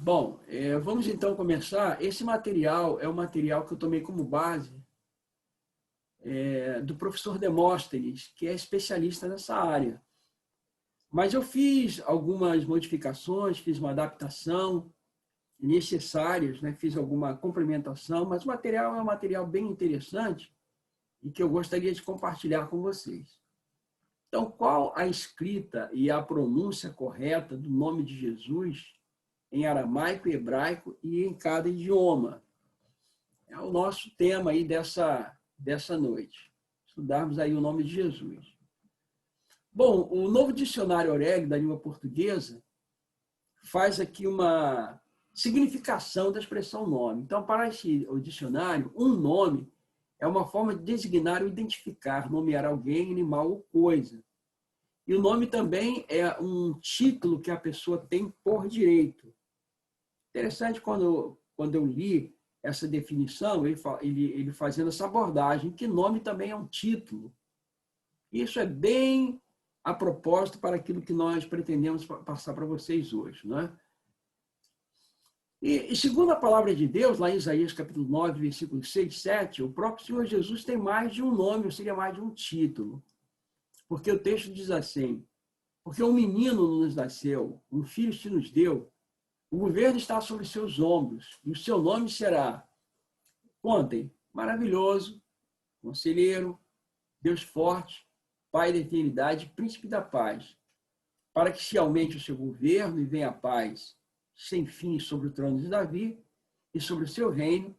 Bom, vamos então começar. Esse material é o material que eu tomei como base do professor Demóstenes, que é especialista nessa área. Mas eu fiz algumas modificações, fiz uma adaptação necessárias, né? Fiz alguma complementação, mas o material é um material bem interessante e que eu gostaria de compartilhar com vocês. Então, qual a escrita e a pronúncia correta do nome de Jesus em aramaico, hebraico e em cada idioma? É o nosso tema aí dessa noite. Estudarmos aí o nome de Jesus. Bom, o novo dicionário Oreg da língua portuguesa faz aqui uma significação da expressão nome. Então, para o dicionário, um nome é uma forma de designar ou identificar, nomear alguém, animal ou coisa. E o nome também é um título que a pessoa tem por direito. Interessante quando eu li essa definição, ele fazendo essa abordagem, que nome também é um título. Isso é bem a propósito para aquilo que nós pretendemos passar para vocês hoje, não é? E segundo a palavra de Deus, lá em Isaías capítulo 9, versículos 6, 7, o próprio Senhor Jesus tem mais de um nome, ou seja, mais de um título. Porque o texto diz assim: porque um menino nos nasceu, um filho se nos deu, o governo está sobre seus ombros, e o seu nome será, contem, maravilhoso, conselheiro, Deus forte, Pai da eternidade, príncipe da paz, para que se aumente o seu governo e venha a paz sem fim sobre o trono de Davi e sobre o seu reino,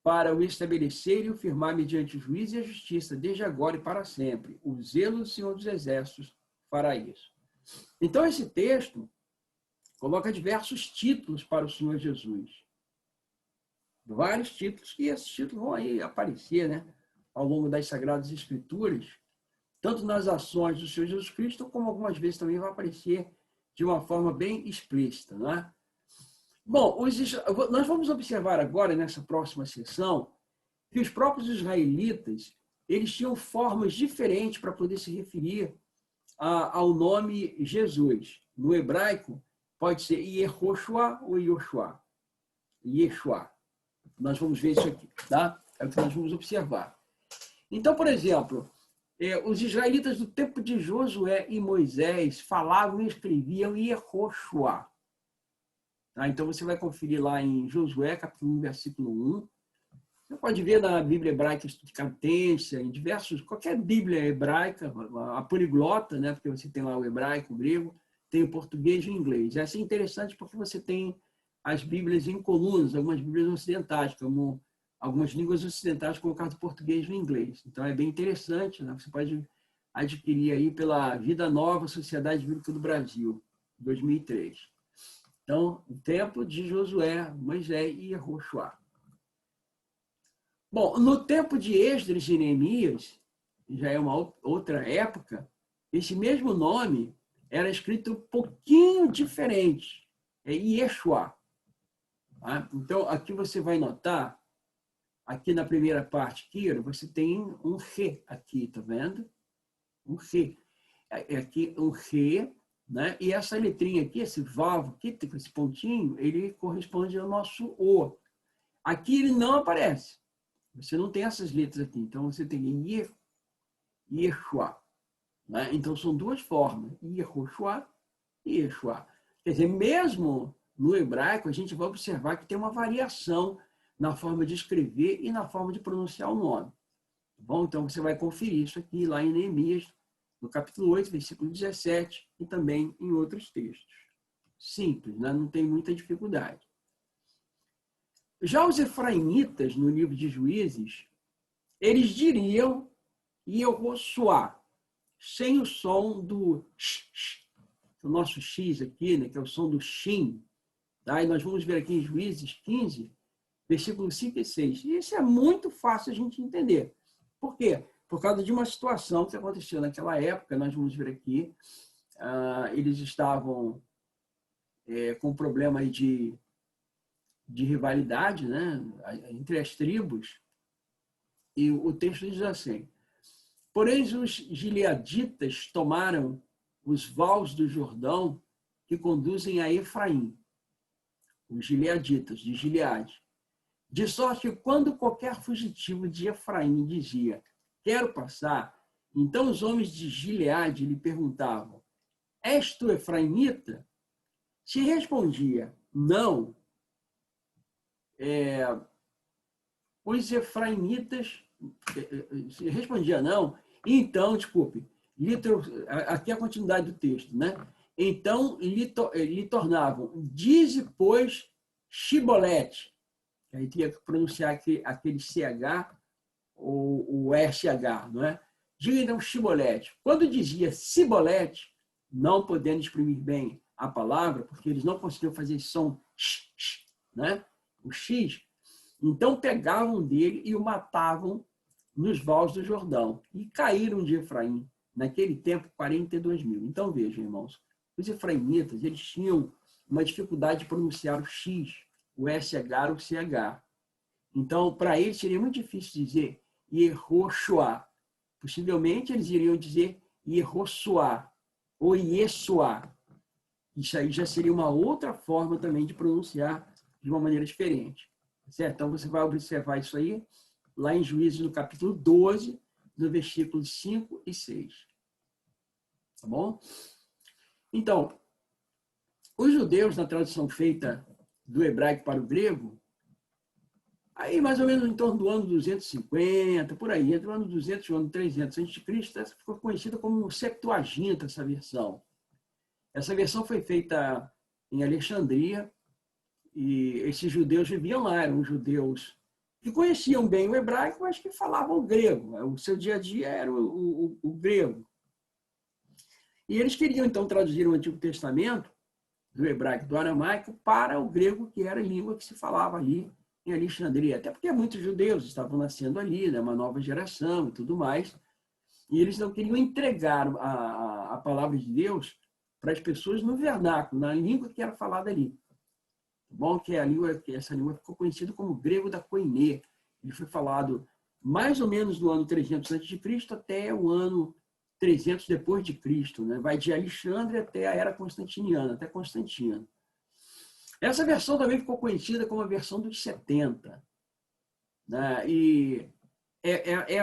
para o estabelecer e o firmar mediante o juízo e a justiça, desde agora e para sempre. O zelo do Senhor dos Exércitos fará isso. Então, esse texto coloca diversos títulos para o Senhor Jesus. Vários títulos, e esses títulos vão aí aparecer, né, ao longo das Sagradas Escrituras, tanto nas ações do Senhor Jesus Cristo, como algumas vezes também vai aparecer de uma forma bem explícita, né? Bom, nós vamos observar agora, nessa próxima sessão, que os próprios israelitas eles tinham formas diferentes para poder se referir ao nome Jesus. No hebraico, pode ser Yehoshua ou Yoshua. Yeshua. Nós vamos ver isso aqui, tá? É o que nós vamos observar. Então, por exemplo, os israelitas do tempo de Josué e Moisés falavam e escreviam Yehoshua. Tá? Então, você vai conferir lá em Josué, capítulo 1, versículo 1. Você pode ver na Bíblia Hebraica de Cadência, em qualquer Bíblia hebraica, a poliglota, né? Porque você tem lá o hebraico, o grego, tem o português e o inglês. É assim interessante porque você tem as Bíblias em colunas, algumas Bíblias ocidentais, como algumas línguas ocidentais colocadas o português e o inglês. Então, é bem interessante, né? Você pode adquirir aí pela Vida Nova Sociedade Bíblica do Brasil, 2003. Então, o tempo de Josué, Moisés e Yehoshua. Bom, no tempo de Esdras e Neemias, já é uma outra época, esse mesmo nome era escrito um pouquinho diferente. É Yeshua. Tá? Então, aqui você vai notar, aqui na primeira parte, aqui, você tem um re aqui, tá vendo? Um re. Aqui um re, né? E essa letrinha aqui, esse vavo aqui, com esse pontinho, ele corresponde ao nosso O. Aqui ele não aparece. Você não tem essas letras aqui. Então, você tem Yeshua. Né? Então, são duas formas. Yehoshua e Yeshua. Quer dizer, mesmo no hebraico, a gente vai observar que tem uma variação na forma de escrever e na forma de pronunciar o nome. Bom, então, você vai conferir isso aqui lá em Neemias, no capítulo 8, versículo 17, e também em outros textos. Simples, né? Não tem muita dificuldade. Já os efraimitas, no livro de Juízes, eles diriam Yehoshua, sem o som do x, o nosso x aqui, né, que é o som do shin. Tá? E nós vamos ver aqui em Juízes 15, versículos 5 e 6. E isso é muito fácil a gente entender. Por quê? Por causa de uma situação que aconteceu naquela época, nós vamos ver aqui, eles estavam com um problema aí de rivalidade, né, entre as tribos, e o texto diz assim: porém os gileaditas tomaram os vales do Jordão que conduzem a Efraim. os gileaditas, de Gileade. De sorte que quando qualquer fugitivo de Efraim dizia, quero passar, então os homens de Gileade lhe perguntavam, és tu efraimita? Se respondia, não, os efraimitas, se respondia não, então, desculpe, aqui é a continuidade do texto, né? Então lhe tornavam, dize, pois, Shibolete, aí tinha que pronunciar aquele CH ou o SH, não é? Diga então Shibolete. Quando dizia Cibolete, não podendo exprimir bem a palavra, porque eles não conseguiam fazer esse som, né? O X, então pegavam dele e o matavam nos vales do Jordão. E caíram de Efraim, naquele tempo, 42.000. Então, vejam, irmãos, os efraimitas, eles tinham uma dificuldade de pronunciar o X, o SH ou o CH. Então, para eles, seria muito difícil dizer Yehoshua. Possivelmente, eles iriam dizer Yehoshua ou Yeshua. Isso aí já seria uma outra forma também de pronunciar de uma maneira diferente. Certo? Então, você vai observar isso aí lá em Juízes, no capítulo 12, no versículos 5 e 6. Tá bom? Então, os judeus, na tradução feita do hebraico para o grego, aí mais ou menos em torno do ano 250, por aí, entre o ano 200 e o ano 300 a.C., ficou conhecida como Septuaginta, essa versão. Essa versão foi feita em Alexandria, e esses judeus viviam lá, eram judeus que conheciam bem o hebraico, mas que falavam o grego. O seu dia a dia era o grego. E eles queriam, então, traduzir o Antigo Testamento, do hebraico, do aramaico, para o grego, que era a língua que se falava ali em Alexandria. Até porque muitos judeus estavam nascendo ali, né, uma nova geração e tudo mais. E eles não queriam entregar a palavra de Deus para as pessoas no vernáculo, na língua que era falada ali. Bom, que essa língua ficou conhecida como grego da Koiné. Ele foi falado mais ou menos no ano 300 a.C. até o ano 300 depois de Cristo, né? Vai de Alexandre até a era constantiniana, até Constantino. Essa versão também ficou conhecida como a versão dos 70. Né? E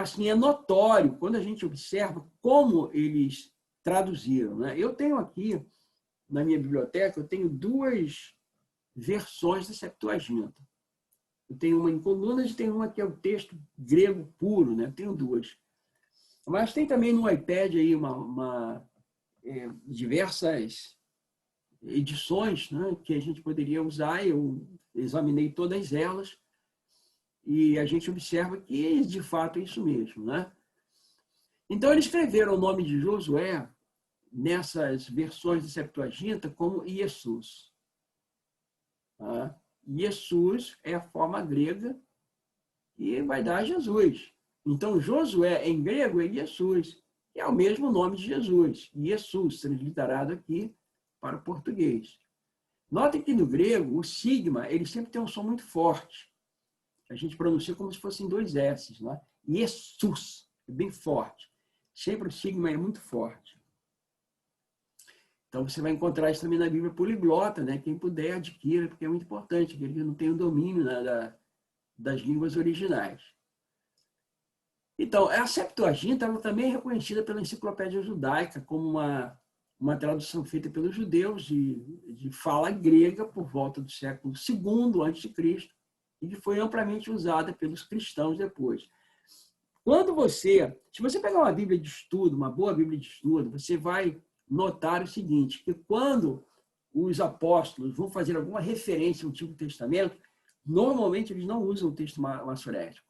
assim, é notório quando a gente observa como eles traduziram. Né? Eu tenho aqui, na minha biblioteca, eu tenho duas versões da Septuaginta. Eu tenho uma em colunas e tenho uma que é o texto grego puro, né? Eu tenho duas. Mas tem também no iPad aí diversas edições, né, que a gente poderia usar. Eu examinei todas elas e a gente observa que, de fato, é isso mesmo. Né? Então, eles escreveram o nome de Josué nessas versões de Septuaginta como Jesus. Jesus é a forma grega e vai dar Jesus. Então, Josué, em grego, é Jesus, que é o mesmo nome de Jesus. Jesus, transliterado aqui para o português. Notem que no grego, o sigma, ele sempre tem um som muito forte. A gente pronuncia como se fossem dois S's. Né? Jesus, é bem forte. Sempre o sigma é muito forte. Então, você vai encontrar isso também na Bíblia poliglota, né? Quem puder, adquira, porque é muito importante, aquele que não tem o domínio, né, das línguas originais. Então, a Septuaginta ela também é reconhecida pela Enciclopédia Judaica como uma tradução feita pelos judeus de fala grega por volta do século II a.C. e que foi amplamente usada pelos cristãos depois. Se você pegar uma Bíblia de estudo, uma boa Bíblia de estudo, você vai notar o seguinte, que quando os apóstolos vão fazer alguma referência ao Antigo Testamento, normalmente eles não usam o texto massorético.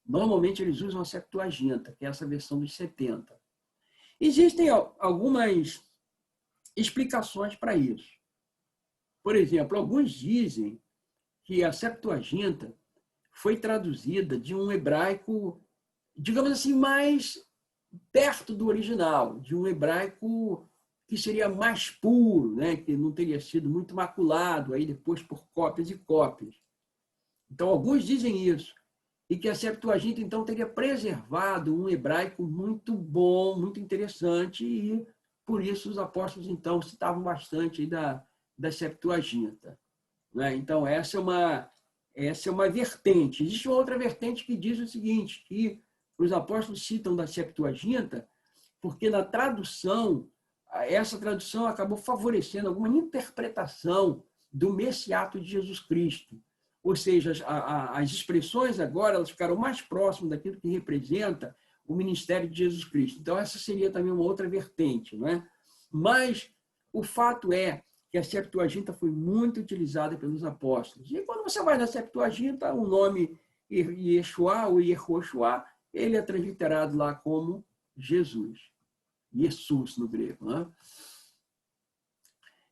Normalmente eles usam a Septuaginta, que é essa versão dos 70. Existem algumas explicações para isso. Por exemplo, alguns dizem que a Septuaginta foi traduzida de um hebraico, digamos assim, mais perto do original, de um hebraico que seria mais puro, né? Que não teria sido muito maculado aí depois por cópias e cópias. Então, alguns dizem isso. E que a Septuaginta, então, teria preservado um hebraico muito bom, muito interessante, e por isso os apóstolos, então, citavam bastante aí da Septuaginta. né? Então, essa é uma vertente. Existe uma outra vertente que diz o seguinte, que os apóstolos citam da Septuaginta, porque na tradução, essa tradução acabou favorecendo alguma interpretação do Messiato de Jesus Cristo. Ou seja, as expressões agora elas ficaram mais próximas daquilo que representa o ministério de Jesus Cristo. Então, essa seria também uma outra vertente, não é? Mas o fato é que a Septuaginta foi muito utilizada pelos apóstolos. E quando você vai na Septuaginta, o nome Yeshua ou Yehoshua, ele é transliterado lá como Jesus. Jesus no grego, né?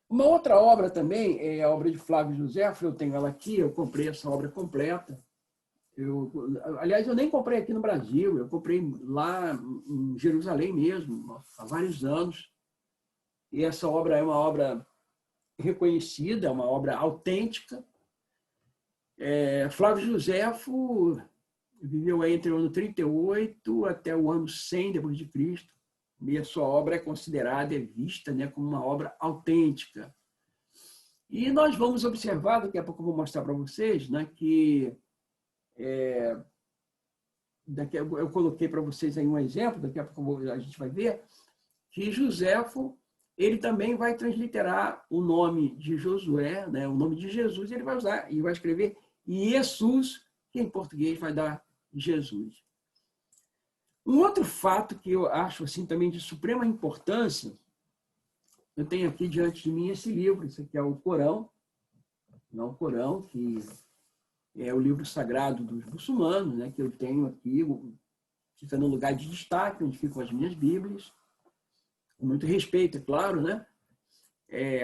Uma outra obra também é a obra de Flávio Josefo, eu tenho ela aqui, eu comprei essa obra completa. Aliás, eu nem comprei aqui no Brasil, eu comprei lá em Jerusalém mesmo, há vários anos. E essa obra é uma obra reconhecida, é uma obra autêntica. Flávio Josefo viveu entre o ano 38 até o ano 100 depois de Cristo. E a sua obra é considerada, é vista, né, como uma obra autêntica. E nós vamos observar, daqui a pouco eu vou mostrar para vocês, né, que eu coloquei para vocês aí um exemplo, daqui a pouco a gente vai ver, que Josefo, ele também vai transliterar o nome de Josué, né, o nome de Jesus, ele vai usar e vai escrever Jesus, que em português vai dar Jesus. Um outro fato que eu acho assim também de suprema importância, eu tenho aqui diante de mim esse livro, esse aqui é o Corão, não o Corão, que é o livro sagrado dos muçulmanos, né, que eu tenho aqui, fica no lugar de destaque, onde ficam as minhas Bíblias, com muito respeito, é claro, né?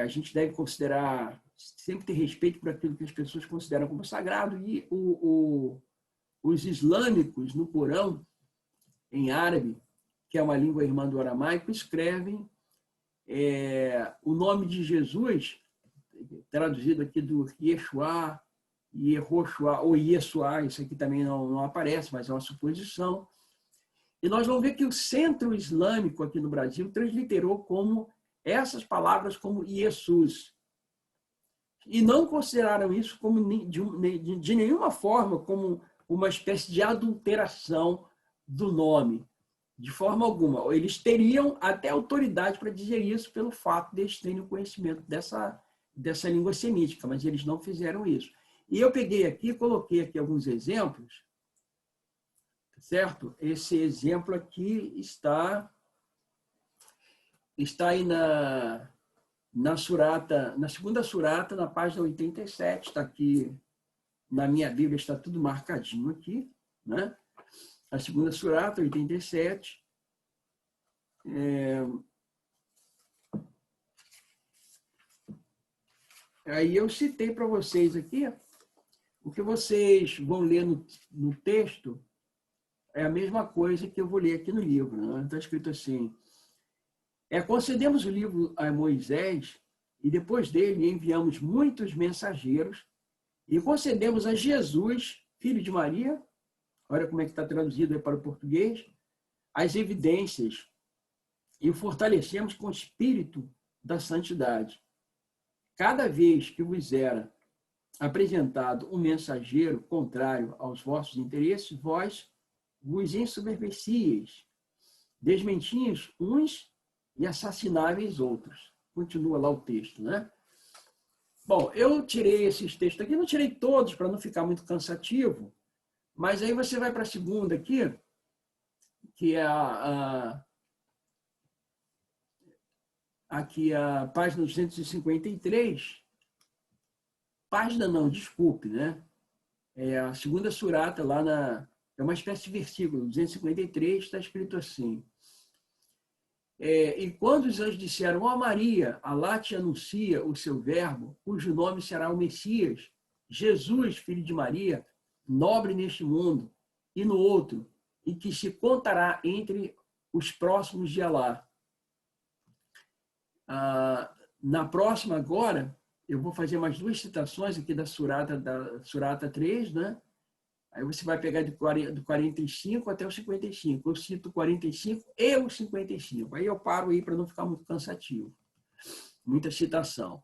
A gente deve considerar, sempre ter respeito por aquilo que as pessoas consideram como sagrado, e os islâmicos no Corão, em árabe, que é uma língua irmã do aramaico, escrevem o nome de Jesus, traduzido aqui do Yeshua, Yehoshua ou Yeshua, isso aqui também não aparece, mas é uma suposição. E nós vamos ver que o Centro Islâmico aqui no Brasil transliterou como essas palavras como Jesus. E não consideraram isso como de nenhuma forma como uma espécie de adulteração do nome, de forma alguma. Eles teriam até autoridade para dizer isso pelo fato de eles terem o conhecimento dessa língua semítica, mas eles não fizeram isso. E eu peguei aqui, coloquei aqui alguns exemplos, certo? Esse exemplo aqui está aí na surata, na segunda surata, na página 87, está aqui na minha Bíblia, está tudo marcadinho aqui, né? A segunda surata, 87. Aí eu citei para vocês aqui, o que vocês vão ler no texto é a mesma coisa que eu vou ler aqui no livro. Né? Está escrito assim, concedemos o livro a Moisés e depois dele enviamos muitos mensageiros e concedemos a Jesus, filho de Maria, olha como é que está traduzido aí para o português, as evidências e o fortalecemos com o espírito da santidade. Cada vez que vos era apresentado um mensageiro contrário aos vossos interesses, vós vos ensoberbecieis, desmentíeis uns e assassináveis outros. Continua lá o texto, né? Bom, eu tirei esses textos aqui, não tirei todos para não ficar muito cansativo, mas aí você vai para a segunda aqui, que é aqui a página 253. Página não, desculpe, né? É a segunda surata lá é uma espécie de versículo, 253, está escrito assim. E quando os anjos disseram, ó Maria, Alá te anuncia o seu verbo, cujo nome será o Messias, Jesus, filho de Maria, nobre neste mundo e no outro, e que se contará entre os próximos de Alá. Na próxima agora, eu vou fazer mais duas citações aqui da Surata 3, né? Aí você vai pegar do 45 até o 55. Eu cito o 45 e o 55. Aí eu paro aí para não ficar muito cansativo. Muita citação.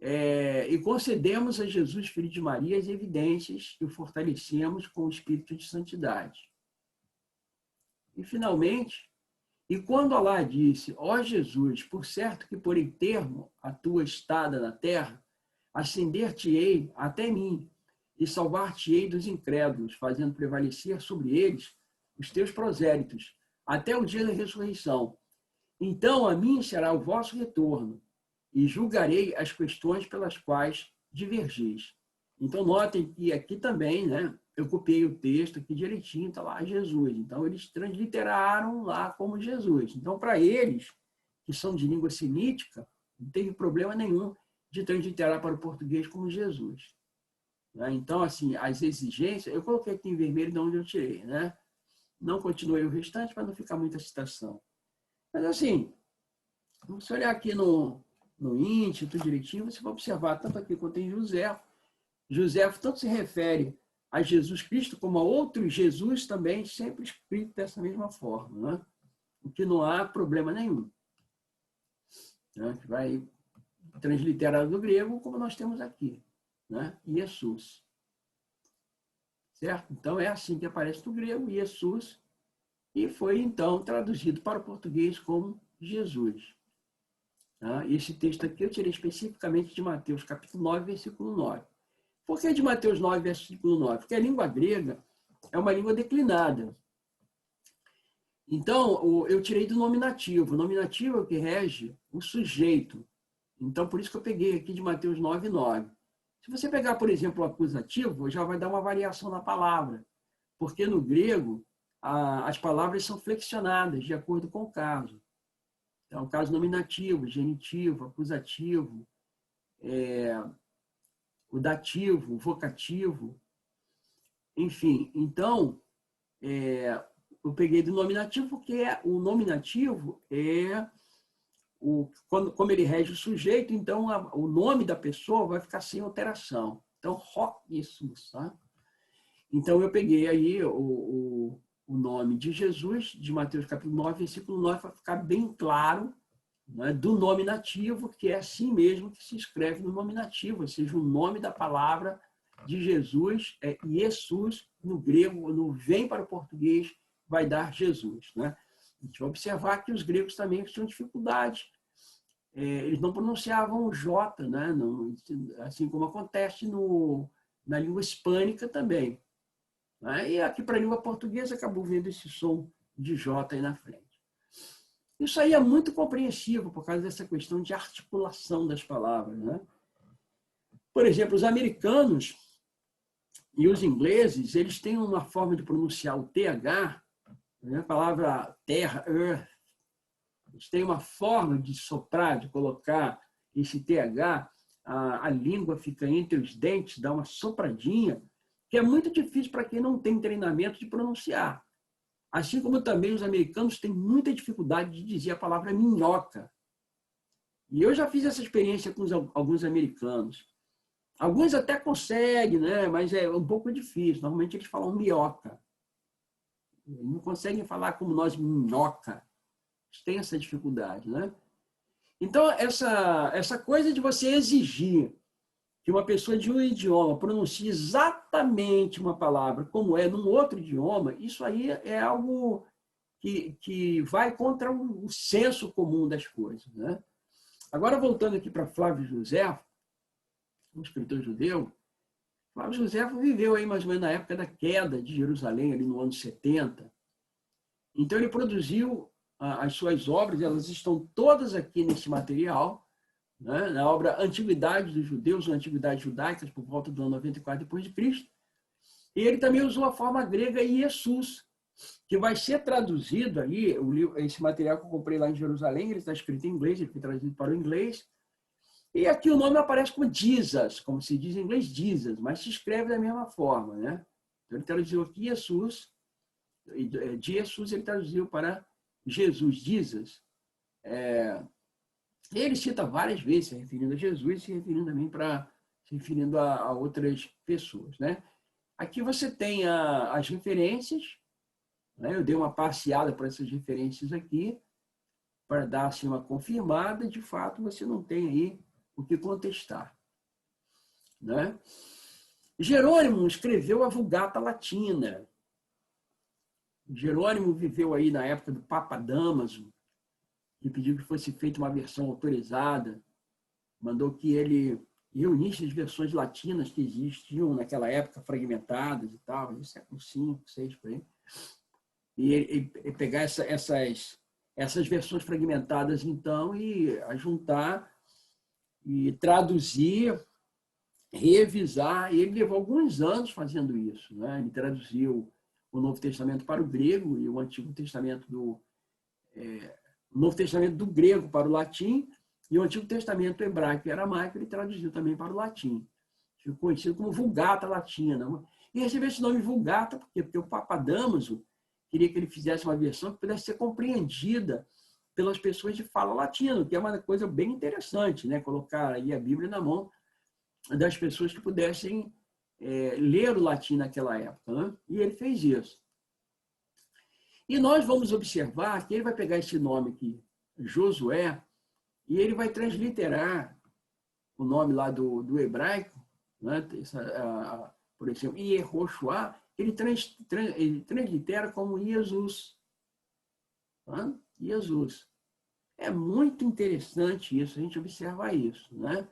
e concedemos a Jesus, filho de Maria, as evidências e o fortalecemos com o espírito de santidade. E, finalmente, e quando Alá disse, ó Jesus, por certo que porei termo à tua estada na terra, ascender-te-ei até mim e salvar-te-ei dos incrédulos, fazendo prevalecer sobre eles os teus prosélitos, até o dia da ressurreição. Então a mim será o vosso retorno, e julgarei as questões pelas quais divergis. Então notem que aqui também, né, eu copiei o texto aqui direitinho, está lá Jesus. Então eles transliteraram lá como Jesus. Então para eles, que são de língua semítica, não teve problema nenhum de transliterar para o português como Jesus. Então, assim, as exigências, eu coloquei aqui em vermelho de onde eu tirei, né? Não continuei o restante para não ficar muita citação. Mas, assim, se olhar aqui no índice, tudo direitinho, você vai observar, tanto aqui quanto em José, José tanto se refere a Jesus Cristo como a outro Jesus também, sempre escrito dessa mesma forma, né? O que não há problema nenhum. Né? Que vai transliterar do grego, como nós temos aqui, né? Jesus. Certo? Então, é assim que aparece no grego, Jesus, e foi, então, traduzido para o português como Jesus. Tá? Esse texto aqui eu tirei especificamente de Mateus, capítulo 9, versículo 9. Por que de Mateus 9, versículo 9? Porque a língua grega é uma língua declinada. Então, eu tirei do nominativo. O nominativo é o que rege o sujeito. Então, por isso que eu peguei aqui de Mateus 9, 9. Se você pegar, por exemplo, o acusativo, já vai dar uma variação na palavra. Porque no grego, as palavras são flexionadas de acordo com o caso. Então, o caso nominativo, genitivo, acusativo, o dativo, o vocativo, enfim. Então, eu peguei do nominativo porque o nominativo como ele rege o sujeito, então o nome da pessoa vai ficar sem alteração. Então, Jesus, tá? Então, eu peguei aí o nome de Jesus, de Mateus capítulo 9, versículo 9, para ficar bem claro, né, do nominativo, que é assim mesmo que se escreve no nominativo, ou seja, o nome da palavra de Jesus é Jesus, no grego, vem para o português, vai dar Jesus. Né? A gente vai observar que os gregos também tinham dificuldade. Eles não pronunciavam o J, né? Assim como acontece na língua hispânica também. E aqui para a língua portuguesa acabou vendo esse som de J aí na frente. Isso aí é muito compreensível por causa dessa questão de articulação das palavras. Né? Por exemplo, os americanos e os ingleses, eles têm uma forma de pronunciar o TH, né? A palavra terra, earth, eles têm uma forma de soprar, de colocar esse TH, a língua fica entre os dentes, dá uma sopradinha, que é muito difícil para quem não tem treinamento de pronunciar. Assim como também os americanos têm muita dificuldade de dizer a palavra minhoca. E eu já fiz essa experiência com alguns americanos. Alguns até conseguem, né? Mas é um pouco difícil. Normalmente eles falam minhoca. Eles não conseguem falar como nós, minhoca. Eles têm essa dificuldade, né? Então, essa coisa de você exigir que uma pessoa de um idioma pronuncie exatamente uma palavra como é num outro idioma, isso aí é algo que vai contra o senso comum das coisas. Né? Agora, voltando aqui para Flávio José, um escritor judeu, Flávio José viveu aí mais ou menos na época da queda de Jerusalém, ali no ano 70. Então, ele produziu as suas obras, elas estão todas aqui nesse material, né? Na obra Antiguidade dos Judeus, Antiguidades Judaicas, por volta do ano 94 d.C. E ele também usou a forma grega Jesus, que vai ser traduzido ali, esse material que eu comprei lá em Jerusalém, ele está escrito em inglês, ele foi traduzido para o inglês. E aqui o nome aparece como Jesus, como se diz em inglês Jesus, mas se escreve da mesma forma. Né? Então, ele traduziu aqui Jesus, de Jesus ele traduziu para Jesus, Jesus. Ele cita várias vezes, se referindo a Jesus, se referindo também se referindo a outras pessoas. Né? Aqui você tem as referências, né? Eu dei uma passeada por essas referências aqui, para dar assim, uma confirmada, de fato você não tem aí o que contestar, né? Jerônimo escreveu a Vulgata Latina. Jerônimo viveu aí na época do Papa Dámaso, que pediu que fosse feita uma versão autorizada, mandou que ele reunisse as versões latinas que existiam naquela época, fragmentadas e tal, no século V, VI, por aí, e pegar essas versões fragmentadas, então, e juntar e traduzir, revisar. E ele levou alguns anos fazendo isso, né? Ele traduziu o Novo Testamento para o grego e o Antigo Testamento o Novo Testamento do grego para o latim e o Antigo Testamento hebraico e aramaico ele traduziu também para o latim. Ficou conhecido como Vulgata Latina. E recebeu esse nome Vulgata porque o Papa Dámaso queria que ele fizesse uma versão que pudesse ser compreendida pelas pessoas de fala latina, que é uma coisa bem interessante, né? Colocar aí a Bíblia na mão das pessoas que pudessem ler o latim naquela época, né? E ele fez isso. E nós vamos observar que ele vai pegar esse nome aqui, Josué, e ele vai transliterar o nome lá do hebraico, né? Por exemplo, Yehoshua, ele translitera como Jesus. Tá? Jesus. É muito interessante isso, a gente observar isso, né?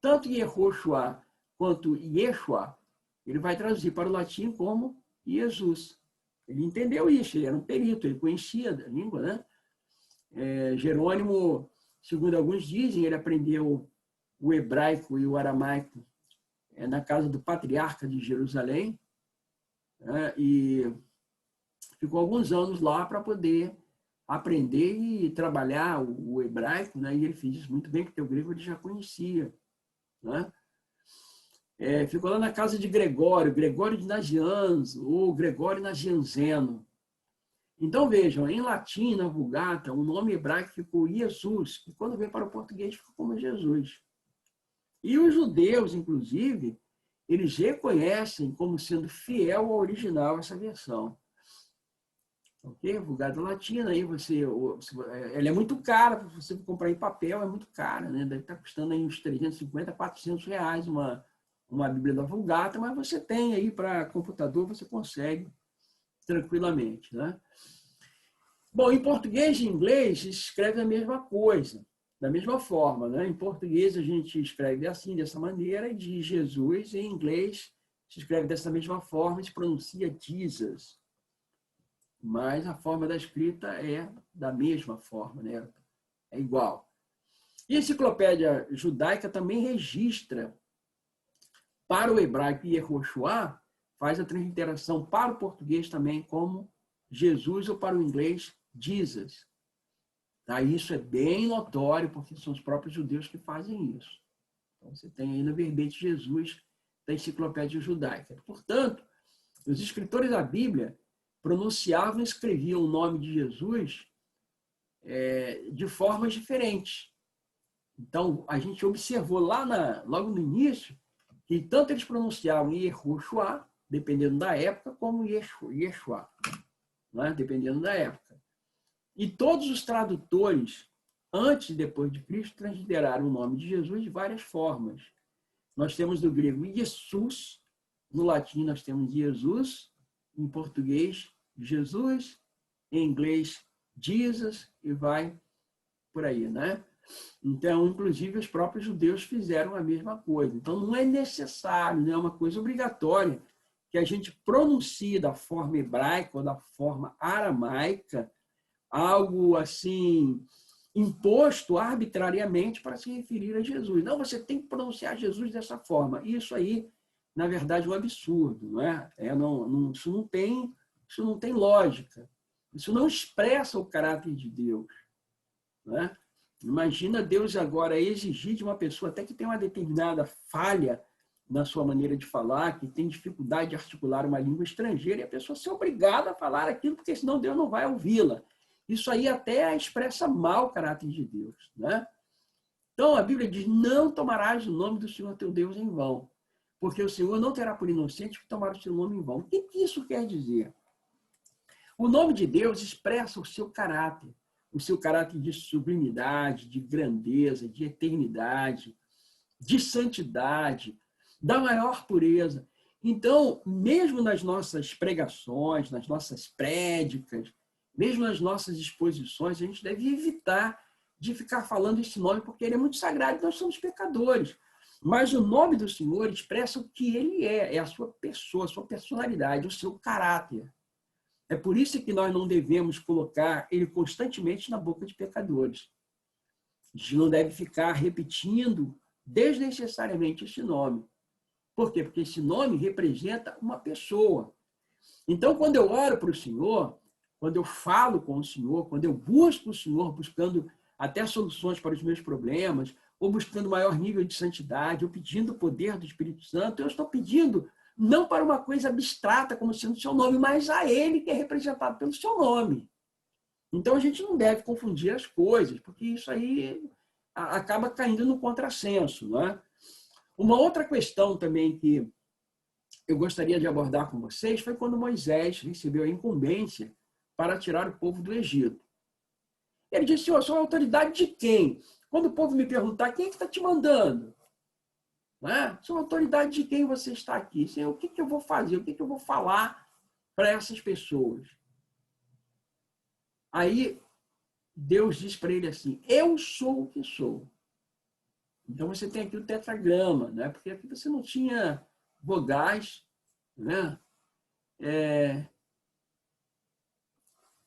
Tanto Yehoshua quanto Yeshua, ele vai traduzir para o latim como Jesus. Ele entendeu isso, ele era um perito, ele conhecia a língua, né? Jerônimo, segundo alguns dizem, ele aprendeu o hebraico e o aramaico na casa do patriarca de Jerusalém, né? E ficou alguns anos lá para poder aprender e trabalhar o hebraico, né? E ele fez isso muito bem, porque o grego ele já conhecia, né? Ficou lá na casa de Gregório de Nazianzo, ou Gregório Nazianzeno. Então, vejam, em latim, na Vulgata, o nome hebraico ficou Jesus, e quando veio para o português ficou como Jesus. E os judeus, inclusive, eles reconhecem como sendo fiel ao original essa versão. Ok? Vulgata Latina, aí ela é muito cara, para você comprar em papel, é muito cara, né? Deve estar custando aí uns 350, 400 reais uma Bíblia da Vulgata, mas você tem aí para computador, você consegue tranquilamente, né? Bom, em português e inglês se escreve a mesma coisa, da mesma forma, né? Em português a gente escreve assim, dessa maneira, e de Jesus, em inglês se escreve dessa mesma forma, se pronuncia Jesus. Mas a forma da escrita é da mesma forma, né? É igual. E a enciclopédia judaica também registra para o hebraico Yehoshua, faz a transliteração para o português também como Jesus ou para o inglês Jesus. Tá? Isso é bem notório, porque são os próprios judeus que fazem isso. Então, você tem aí no verbete Jesus da enciclopédia judaica. Portanto, os escritores da Bíblia pronunciavam e escreviam o nome de Jesus de formas diferentes. Então, a gente observou logo no início que tanto eles pronunciavam Yehoshua, dependendo da época, como Yeshua, né? Dependendo da época. E todos os tradutores, antes e depois de Cristo, transliteraram o nome de Jesus de várias formas. Nós temos do grego Jesus, no latim nós temos Jesus, em português Jesus, em inglês Jesus, e vai por aí, né? Então, inclusive, os próprios judeus fizeram a mesma coisa. Então, não é necessário, não é uma coisa obrigatória que a gente pronuncie da forma hebraica ou da forma aramaica algo assim imposto arbitrariamente para se referir a Jesus. Não, você tem que pronunciar Jesus dessa forma. Isso aí, na verdade, é um absurdo, não é? Isso não tem lógica. Isso não expressa o caráter de Deus, não é? Imagina Deus agora exigir de uma pessoa até que tem uma determinada falha na sua maneira de falar, que tem dificuldade de articular uma língua estrangeira, e a pessoa ser obrigada a falar aquilo, porque senão Deus não vai ouvi-la. Isso aí até expressa mal o caráter de Deus, né? Então, a Bíblia diz, não tomarás o nome do Senhor teu Deus em vão, porque o Senhor não terá por inocente que tomar o seu nome em vão. O que isso quer dizer? O nome de Deus expressa o seu caráter de sublimidade, de grandeza, de eternidade. de santidade, da maior pureza. Então, mesmo nas nossas pregações, nas nossas prédicas, mesmo nas nossas exposições, a gente deve evitar de ficar falando esse nome, porque ele é muito sagrado, nós somos pecadores. Mas o nome do Senhor expressa o que ele é a sua pessoa, a sua personalidade, o seu caráter. É por isso que nós não devemos colocar ele constantemente na boca de pecadores. A gente não deve ficar repetindo desnecessariamente esse nome. Por quê? Porque esse nome representa uma pessoa. Então, quando eu oro para o Senhor, quando eu falo com o Senhor, quando eu busco o Senhor, buscando até soluções para os meus problemas, ou buscando maior nível de santidade, ou pedindo o poder do Espírito Santo, eu estou pedindo não para uma coisa abstrata, como sendo o seu nome, mas a ele que é representado pelo seu nome. Então, a gente não deve confundir as coisas, porque isso aí acaba caindo no contrassenso, não é? Uma outra questão também que eu gostaria de abordar com vocês foi quando Moisés recebeu a incumbência para tirar o povo do Egito. Ele disse: Senhor, sou a autoridade de quem? Quando o povo me perguntar, quem é que está te mandando? Não é? Sou a autoridade de quem você está aqui? Senhor, o que eu vou fazer? O que eu vou falar para essas pessoas? Aí Deus diz para ele assim: eu sou o que sou. Então você tem aqui o tetragrama, né? Porque aqui você não tinha vogais, né?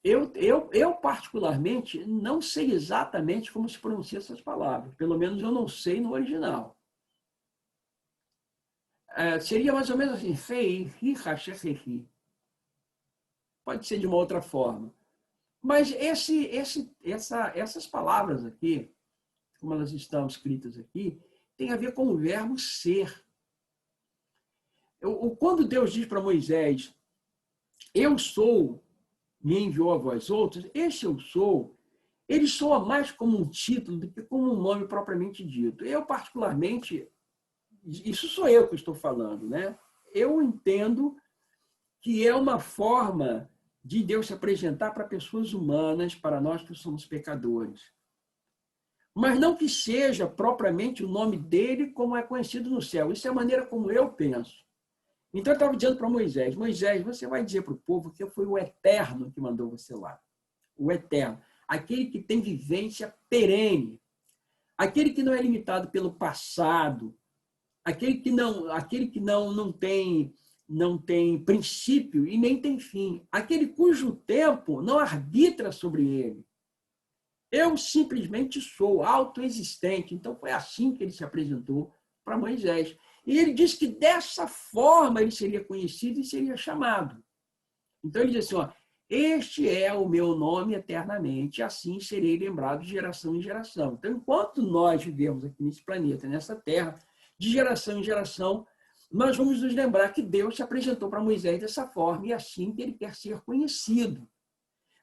Eu particularmente não sei exatamente como se pronuncia essas palavras. Pelo menos eu não sei no original. Seria mais ou menos assim: pode ser de uma outra forma. Mas essas palavras aqui, como elas estão escritas aqui, tem a ver com o verbo ser. Quando Deus diz para Moisés: eu sou, me enviou a vós outros, esse eu sou, ele soa mais como um título do que como um nome propriamente dito. Eu, particularmente, isso sou eu que estou falando, né? Eu entendo que é uma forma de Deus se apresentar para pessoas humanas, para nós que somos pecadores. Mas não que seja propriamente o nome dele como é conhecido no céu. Isso é a maneira como eu penso. Então, eu estava dizendo para Moisés: Moisés, você vai dizer para o povo que foi o Eterno que mandou você lá. O Eterno. Aquele que tem vivência perene. Aquele que não é limitado pelo passado. Aquele que não tem princípio e nem tem fim. Aquele cujo tempo não arbitra sobre ele. Eu simplesmente sou autoexistente. Então, foi assim que ele se apresentou para Moisés. E ele disse que dessa forma ele seria conhecido e seria chamado. Então, ele disse assim: este é o meu nome eternamente, assim serei lembrado de geração em geração. Então, enquanto nós vivemos aqui nesse planeta, nessa terra, de geração em geração, nós vamos nos lembrar que Deus se apresentou para Moisés dessa forma e assim que ele quer ser conhecido.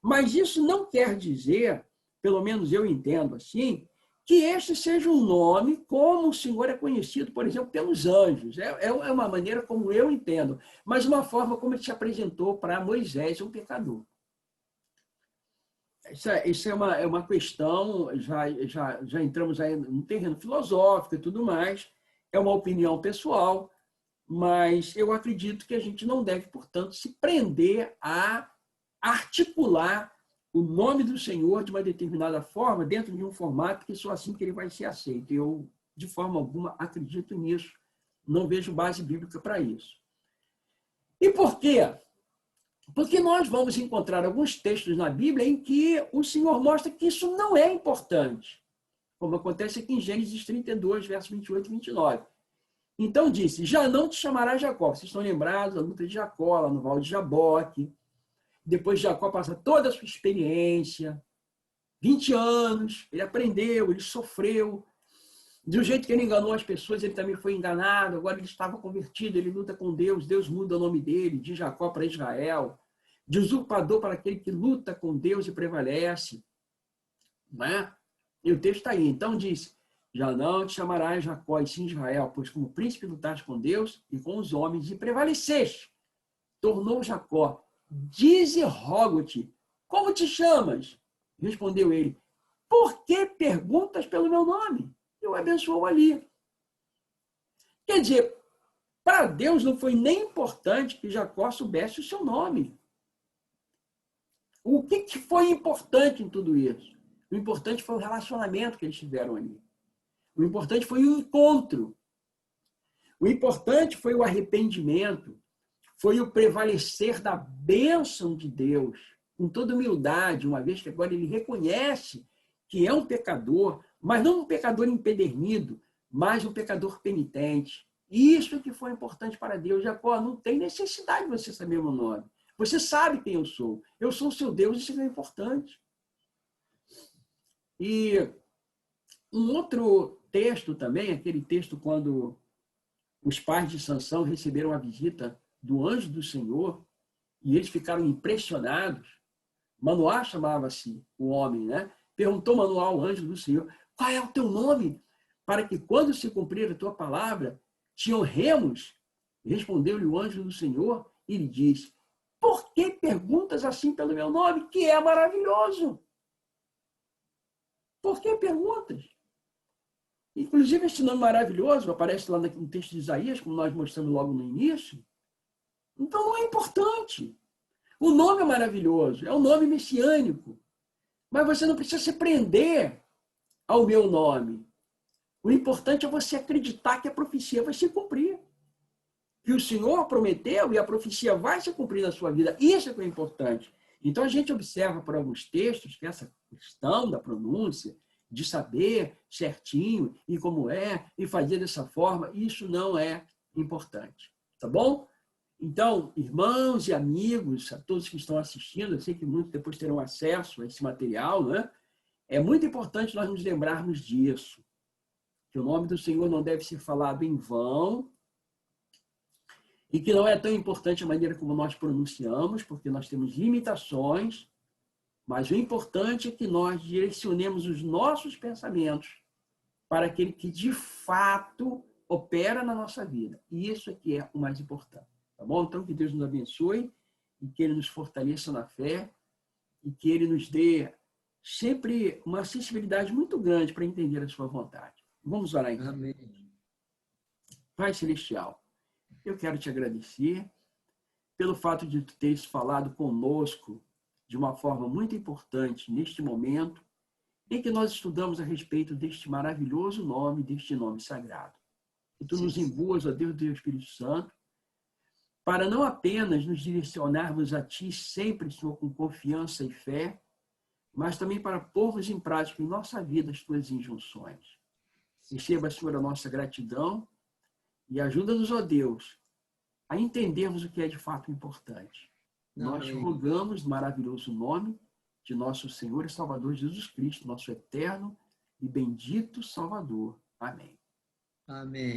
Mas isso não quer dizer, pelo menos eu entendo assim, que este seja um nome como o Senhor é conhecido, por exemplo, pelos anjos. É uma maneira como eu entendo, mas uma forma como ele se apresentou para Moisés, um pecador. Isso é uma questão, já entramos aí no terreno filosófico e tudo mais, é uma opinião pessoal, mas eu acredito que a gente não deve, portanto, se prender a articular o nome do Senhor de uma determinada forma, dentro de um formato que só assim que ele vai ser aceito. Eu, de forma alguma, acredito nisso. Não vejo base bíblica para isso. E por quê? Porque nós vamos encontrar alguns textos na Bíblia em que o Senhor mostra que isso não é importante, como acontece aqui em Gênesis 32, versos 28 e 29. Então disse: já não te chamarás Jacó. Vocês estão lembrados da luta de Jacó, lá no Val de Jaboque. Depois Jacó passa toda a sua experiência, 20 anos, ele aprendeu, ele sofreu. Do jeito que ele enganou as pessoas, ele também foi enganado. Agora ele estava convertido, ele luta com Deus, Deus muda o nome dele, de Jacó para Israel, de usurpador para aquele que luta com Deus e prevalece. Não é? E o texto está aí. Então diz: já não te chamarás Jacó, e sim Israel, pois como príncipe lutaste com Deus e com os homens e prevaleceste. Tornou Jacó: dize, rogo-te, como te chamas? Respondeu ele: por que perguntas pelo meu nome? E o abençoou ali. Quer dizer, para Deus não foi nem importante que Jacó soubesse o seu nome. O que foi importante em tudo isso? O importante foi o relacionamento que eles tiveram ali. O importante foi o encontro. O importante foi o arrependimento. Foi o prevalecer da bênção de Deus, com toda humildade, uma vez que agora ele reconhece que é um pecador, mas não um pecador empedernido, mas um pecador penitente. Isso que foi importante para Deus. Jacó, não tem necessidade de você saber o meu nome. Você sabe quem eu sou. Eu sou o seu Deus, isso é importante. E um outro texto também, aquele texto quando os pais de Sansão receberam a visita do anjo do Senhor e eles ficaram impressionados. Manoá chamava-se o homem, né? Perguntou Manoá ao anjo do Senhor, qual é o teu nome? Para que quando se cumprir a tua palavra, te honremos. Respondeu-lhe o anjo do Senhor e lhe disse, por que perguntas assim pelo meu nome, que é maravilhoso? Por que perguntas? Inclusive, esse nome maravilhoso aparece lá no texto de Isaías, como nós mostramos logo no início. Então, não é importante. O nome é maravilhoso, é um nome messiânico. Mas você não precisa se prender ao meu nome. O importante é você acreditar que a profecia vai se cumprir. Que o Senhor prometeu e a profecia vai se cumprir na sua vida. Isso é que é importante. Então, a gente observa por alguns textos que essa questão da pronúncia, de saber certinho e como é, e fazer dessa forma, isso não é importante. Tá bom? Então, irmãos e amigos, a todos que estão assistindo, eu sei que muitos depois terão acesso a esse material, né? É muito importante nós nos lembrarmos disso. Que o nome do Senhor não deve ser falado em vão, e que não é tão importante a maneira como nós pronunciamos, porque nós temos limitações, mas o importante é que nós direcionemos os nossos pensamentos para aquele que de fato opera na nossa vida. E isso é que é o mais importante. Tá bom? Então, que Deus nos abençoe e que Ele nos fortaleça na fé e que Ele nos dê sempre uma sensibilidade muito grande para entender a sua vontade. Vamos orar então. Amém. Pai Celestial, eu quero te agradecer pelo fato de tu teres falado conosco de uma forma muito importante neste momento em que nós estudamos a respeito deste maravilhoso nome, deste nome sagrado. Que tu nos imbuas, ó Deus do Espírito Santo, para não apenas nos direcionarmos a ti sempre, Senhor, com confiança e fé, mas também para pormos em prática em nossa vida as tuas injunções. Receba, Senhor, a nossa gratidão e ajuda-nos, ó Deus, a entendermos o que é de fato importante. Amém. Nós rogamos no maravilhoso nome de nosso Senhor e Salvador Jesus Cristo, nosso eterno e bendito Salvador. Amém. Amém.